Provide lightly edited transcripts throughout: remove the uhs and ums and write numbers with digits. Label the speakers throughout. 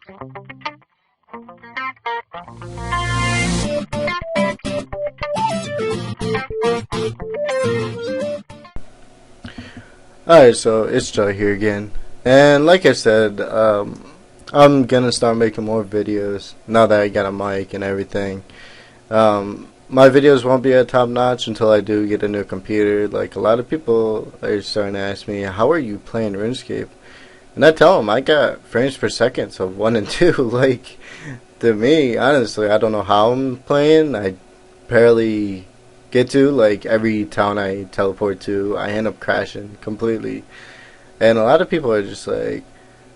Speaker 1: Alright, so it's Joe here again. And like I said, I'm gonna start making more videos now that I got a mic and everything. My videos won't be at top notch until I do get a new computer. Like, a lot of people are starting to ask me, how are you playing RuneScape? And I tell them I got frames per second of 1 and 2. Like, to me, honestly, I don't know how I'm playing. I barely get to. Like, every town I teleport to, I end up crashing completely. And a lot of people are just like,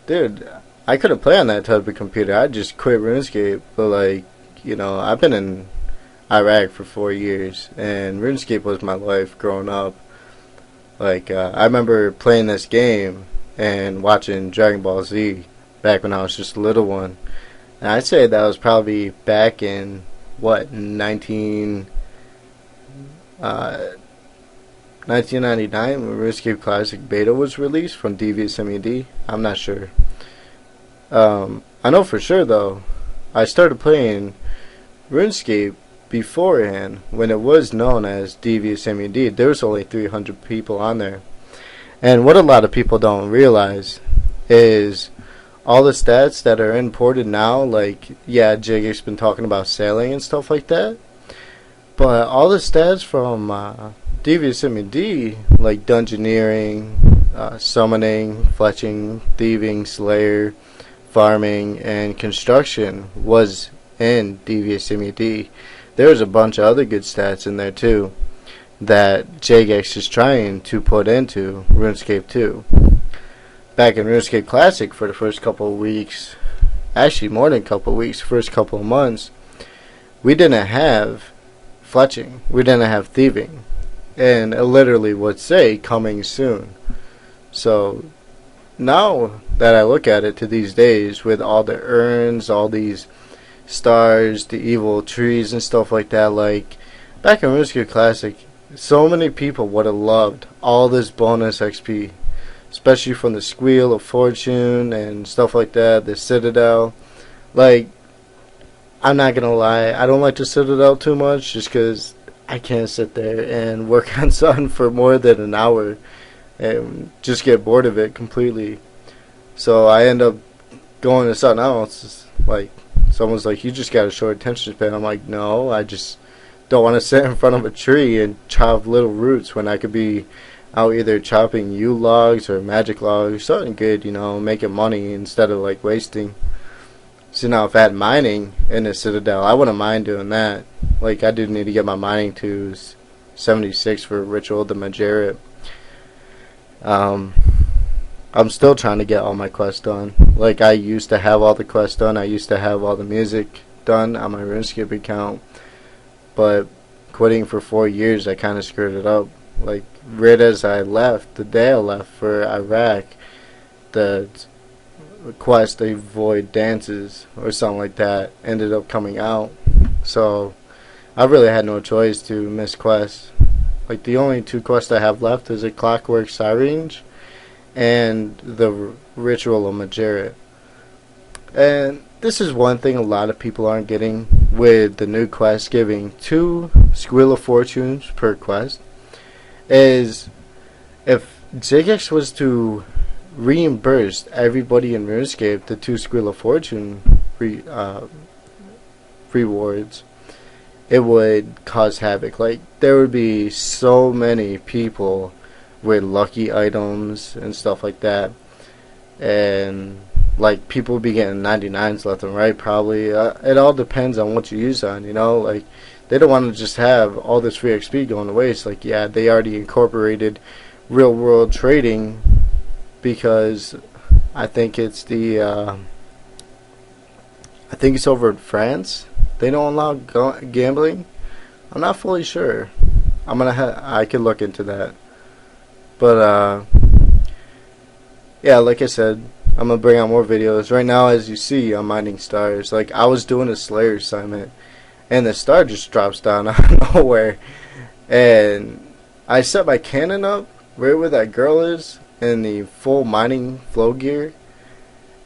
Speaker 1: dude, I couldn't play on that type of computer. I just quit RuneScape. But, like, you know, I've been in Iraq for 4 years, and RuneScape was my life growing up. Like, I remember playing this game and watching Dragon Ball Z back when I was just a little one. And I'd say that was probably back in, what, 1999 when RuneScape Classic Beta was released from Devious MED. I'm not sure. I know for sure, though, I started playing RuneScape beforehand when it was known as Devious MED. There was only 300 people on there. And what a lot of people don't realize is all the stats that are imported now, like, yeah, Jiggy's been talking about sailing and stuff like that, but all the stats from Devious MED, like dungeoneering, summoning, fletching, thieving, slayer, farming, and construction was in Devious MED. There was a bunch of other good stats in there too that Jagex is trying to put into RuneScape 2. Back in RuneScape Classic for the first couple of weeks, actually more than a couple of weeks, first couple of months, we didn't have fletching, we didn't have thieving, and it literally would say coming soon. So now that I look at it to these days with all the urns, all these stars, the evil trees and stuff like that, like back in RuneScape Classic, so many people would have loved all this bonus XP, especially from the Squeal of Fortune and stuff like that, the Citadel. Like, I'm not gonna lie, I don't like the Citadel too much just because I can't sit there and work on something for more than an hour and just get bored of it completely. So I end up going to something else. Like, someone's like, you just got a short attention span. I'm like, no, I just don't want to sit in front of a tree and chop little roots when I could be out either chopping yew logs or magic logs, something good, you know, making money instead of like wasting. So now if I had mining in the Citadel, I wouldn't mind doing that. Like, I do need to get my mining to 76 for Ritual the Majoret. I'm still trying to get all my quests done. Like, I used to have all the quests done. I used to have all the music done on my RuneScape account. But quitting for 4 years, I kind of screwed it up. Like, right as I left, the day I left for Iraq, the quest Avoid Dances or something like that ended up coming out. So I really had no choice to miss quests. Like, the only 2 quests I have left is a Clockwork Syringe and the Ritual of Majoret. And this is one thing a lot of people aren't getting with the new quest giving 2 Squeal of Fortunes per quest, is if Jagex was to reimburse everybody in RuneScape the 2 Squeal of Fortune rewards, it would cause havoc. Like, there would be so many people with lucky items and stuff like that, and like, people would be getting 99s left and right probably. It all depends on what you use on, you know. Like, they don't want to just have all this free XP going to waste. Like, yeah, they already incorporated real world trading because I think it's the I think it's over in France. They don't allow gambling. I'm not fully sure. I could look into that. But yeah, like I said, I'm gonna bring out more videos. Right now, as you see, I'm mining stars. Like, I was doing a Slayer assignment, and the star just drops down out of nowhere. And I set my cannon up right where that girl is in the full mining flow gear,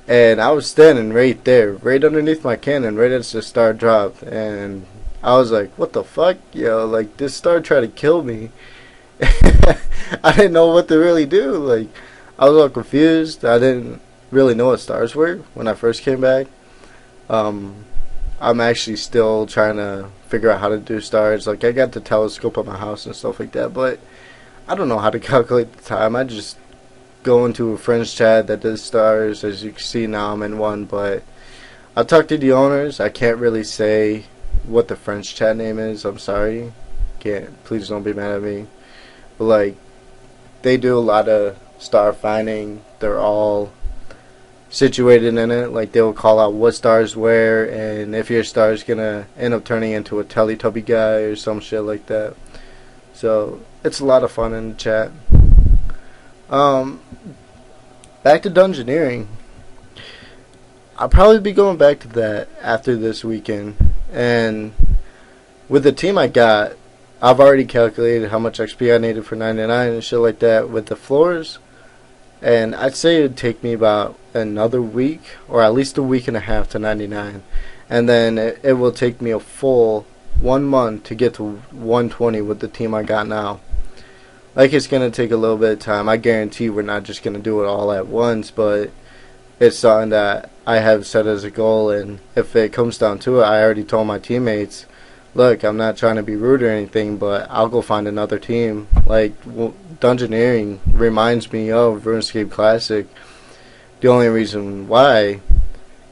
Speaker 1: and I was standing right there, right underneath my cannon, right as the star dropped, and I was like, "What the fuck, yo!" Like this star tried to kill me. I didn't know what to really do. Like I was all confused. I didn't really know what stars were when I first came back. Um, I'm actually still trying to figure out how to do stars. Like I got the telescope at my house and stuff like that, but I don't know how to calculate the time. I just go into a friend's chat that does stars. As you can see now, I'm in one, but I talked to the owners. I can't really say what the French chat name is. I'm sorry. Can't. Please don't be mad at me. But like, they do a lot of star finding. They're all situated in it. Like they will call out what stars where, and if your star is gonna end up turning into a Teletubby guy or some shit like that. So it's a lot of fun in the chat. Um, Back to dungeoneering. I'll probably be going back to that after this weekend. And with the team I got, I've already calculated how much XP I needed for 99 and shit like that with the floors. And I'd say it would take me about another week, or at least a week and a half to 99. And then it will take me a full 1 month to get to 120 with the team I got now. Like it's going to take a little bit of time. I guarantee we're not just going to do it all at once, but it's something that I have set as a goal. And if it comes down to it, I already told my teammates, look, I'm not trying to be rude or anything, but I'll go find another team. Like, dungeoneering reminds me of RuneScape Classic. The only reason why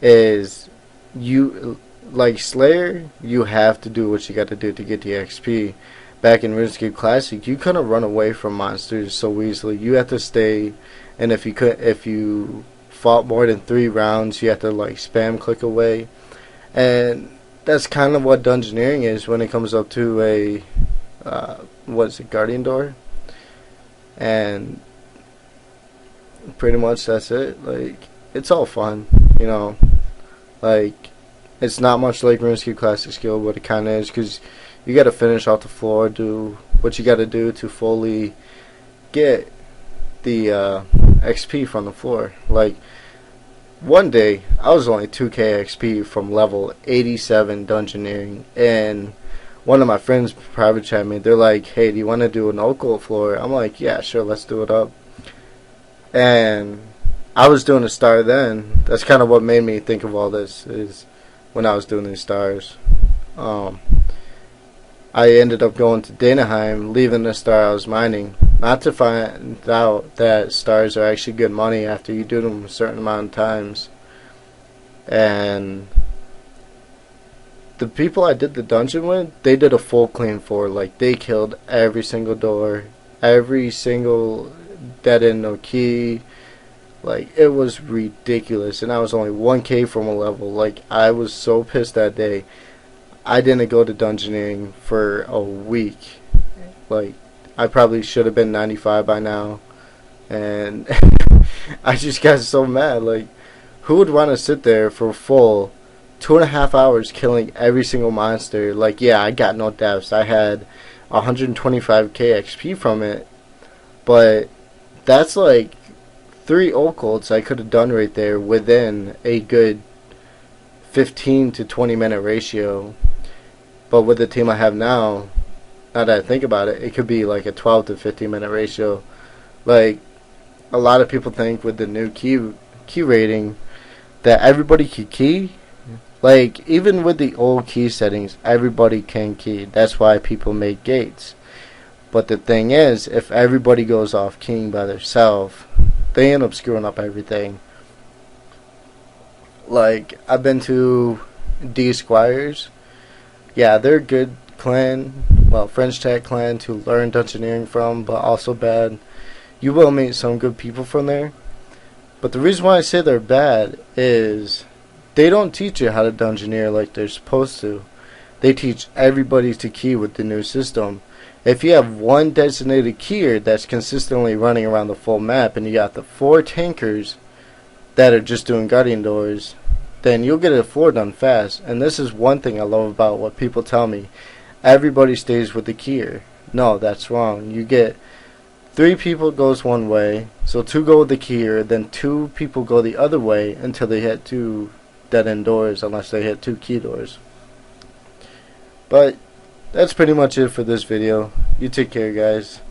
Speaker 1: is you, like Slayer, you have to do what you got to do to get the XP. Back in RuneScape Classic, you couldn't run away from monsters so easily. You have to stay, and if you fought more than 3 rounds, you have to like spam click away. And that's kind of what dungeoneering is when it comes up to a what is it, Guardian Door. And pretty much that's it. Like it's all fun, you know. Like it's not much like RuneScape Classic skill, but it kind of is, because you got to finish off the floor, do what you got to do to fully get the XP from the floor. Like one day I was only 2k XP from level 87 dungeoneering, and one of my friends private chat me. They're like, "Hey, do you want to do an occult floor?" I'm like, "Yeah, sure, let's do it up." And I was doing a star then. That's kind of what made me think of all this, is when I was doing these stars. I ended up going to Danaheim, leaving the star I was mining, not to find out that stars are actually good money after you do them a certain amount of times. And the people I did the dungeon with, they did a full clean for. Like they killed every single door, every single dead end no key. Like it was ridiculous, and I was only 1k from a level. Like I was so pissed that day. I didn't go to dungeoneering for a week. Like I probably should have been 95 by now, and I just got so mad. Like who would want to sit there for a full 2.5 hours killing every single monster? Like yeah, I got no deaths. I had 125k XP from it, but that's like 3 occults I could have done right there within a good 15 to 20 minute ratio. But with the team I have now that I think about it, it could be like a 12 to 15 minute ratio. Like a lot of people think with the new key rating that everybody can key. Like even with the old key settings, everybody can key. That's why people make gates. But the thing is, if everybody goes off keying by themselves, they end up screwing up everything. Like I've been to D Squires. Yeah, they're a good clan, well, French Tech clan to learn dungeoneering from, but also bad. You will meet some good people from there. But the reason why I say they're bad is they don't teach you how to dungeoneer like they're supposed to. They teach everybody to key with the new system. If you have one designated keyer that's consistently running around the full map, and you got the 4 tankers that are just doing Guardian Doors, then you'll get a floor done fast. And this is one thing I love about what people tell me. Everybody stays with the keyer. No, that's wrong. You get 3 people goes one way, so 2 go with the keyer, then 2 people go the other way until they hit 2 dead end doors, unless they hit 2 key doors. But that's pretty much it for this video. You take care, guys.